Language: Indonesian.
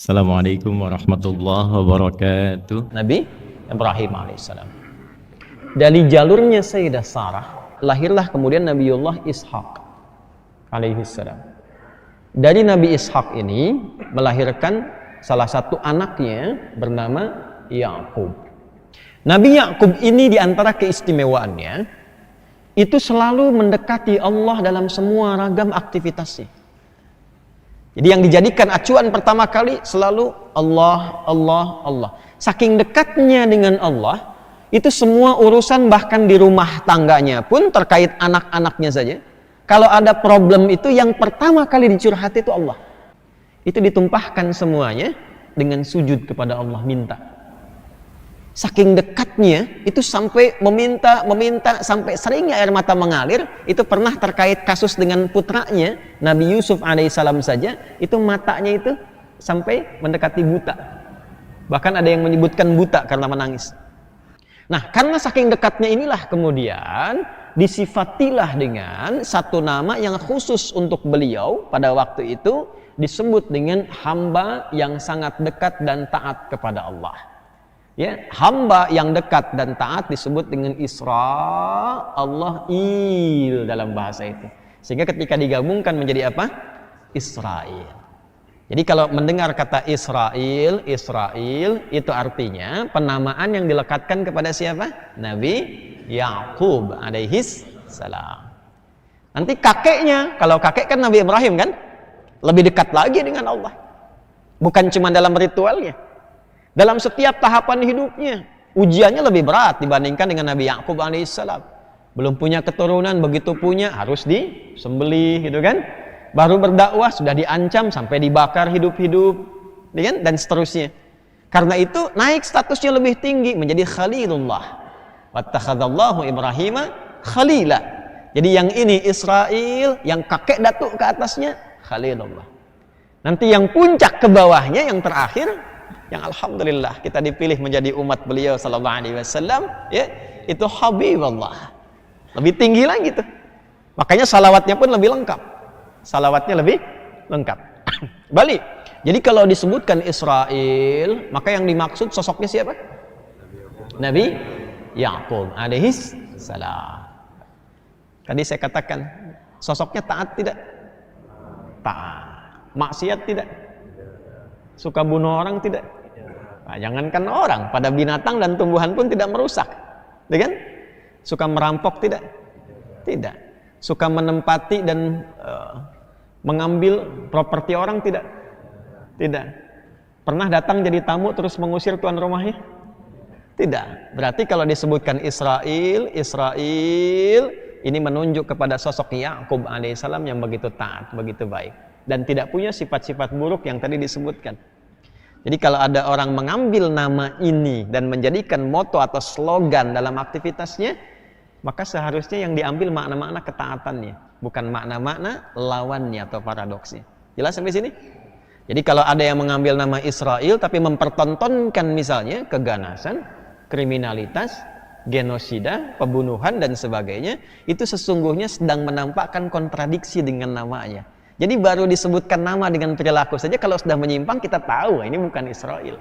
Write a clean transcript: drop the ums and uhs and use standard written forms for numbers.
Assalamualaikum warahmatullahi wabarakatuh. Nabi Ibrahim alaihissalam. Dari jalurnya Sayyidah Sarah lahirlah kemudian Nabiullah Ishaq alaihissalam. Dari Nabi Ishaq ini melahirkan salah satu anaknya bernama Yakub. Nabi Yakub ini diantara keistimewaannya itu selalu mendekati Allah dalam semua ragam aktivitasnya. Jadi yang dijadikan acuan pertama kali selalu Allah, Allah, Allah. Saking dekatnya dengan Allah, itu semua urusan bahkan di rumah tangganya pun terkait anak-anaknya saja. Kalau ada problem itu yang pertama kali dicurhati itu Allah. Itu ditumpahkan semuanya dengan sujud kepada Allah, minta. Saking dekatnya itu sampai meminta sampai seringnya air mata mengalir. Itu pernah terkait kasus dengan putranya Nabi Yusuf alaihissalam saja, itu matanya itu sampai mendekati buta, bahkan ada yang menyebutkan buta karena menangis. Nah, karena saking dekatnya inilah kemudian disifatilah dengan satu nama yang khusus untuk beliau pada waktu itu, disebut dengan hamba yang sangat dekat dan taat kepada Allah. Ya, hamba yang dekat dan taat disebut dengan Isra, Allah-il dalam bahasa itu. Sehingga ketika digabungkan menjadi apa? Israel. Jadi kalau mendengar kata Israel itu artinya penamaan yang dilekatkan kepada siapa? Nabi Yakub alaihis salam. Nanti kakeknya, kalau kakek kan Nabi Ibrahim kan, lebih dekat lagi dengan Allah. Bukan cuma dalam ritualnya. Dalam setiap tahapan hidupnya, ujiannya lebih berat dibandingkan dengan Nabi Yakub alaihissalam. Belum punya keturunan, begitu punya harus disembelih, gitu kan? Baru berdakwah sudah diancam sampai dibakar hidup-hidup, kan? Dan seterusnya. Karena itu naik statusnya lebih tinggi menjadi Khalilullah. Wattakhadallahu Ibrahim Khalila. Jadi yang ini Israel, yang kakek datuk ke atasnya Khalilullah. Nanti yang puncak ke bawahnya, yang terakhir, yang alhamdulillah kita dipilih menjadi umat beliau sallallahu alaihi wasallam, ya, itu Habibullah. Lebih tinggi lagi tuh. Makanya salawatnya pun lebih lengkap. Salawatnya lebih lengkap. Balik. Jadi kalau disebutkan Israel, maka yang dimaksud sosoknya siapa? Nabi Yakub alaihis salam. Tadi saya katakan, sosoknya taat tidak? Taat. Maksiat tidak? Suka bunuh orang tidak? Nah, jangankan orang, pada binatang dan tumbuhan pun tidak merusak, kan? Suka merampok tidak? Tidak. Suka menempati dan mengambil properti orang tidak? Tidak. Pernah datang jadi tamu terus mengusir tuan rumahnya? Tidak. Berarti kalau disebutkan Israel ini menunjuk kepada sosok Yakub alaihissalam yang begitu taat, begitu baik, dan tidak punya sifat-sifat buruk yang tadi disebutkan. Jadi kalau ada orang mengambil nama ini dan menjadikan moto atau slogan dalam aktivitasnya, maka seharusnya yang diambil makna-makna ketaatannya, bukan makna-makna lawannya atau paradoksnya. Jelas sampai sini? Jadi kalau ada yang mengambil nama Israel tapi mempertontonkan misalnya keganasan, kriminalitas, genosida, pembunuhan dan sebagainya, itu sesungguhnya sedang menampakkan kontradiksi dengan namanya. Jadi baru disebutkan nama dengan perilaku saja, kalau sudah menyimpang kita tahu ini bukan Israel.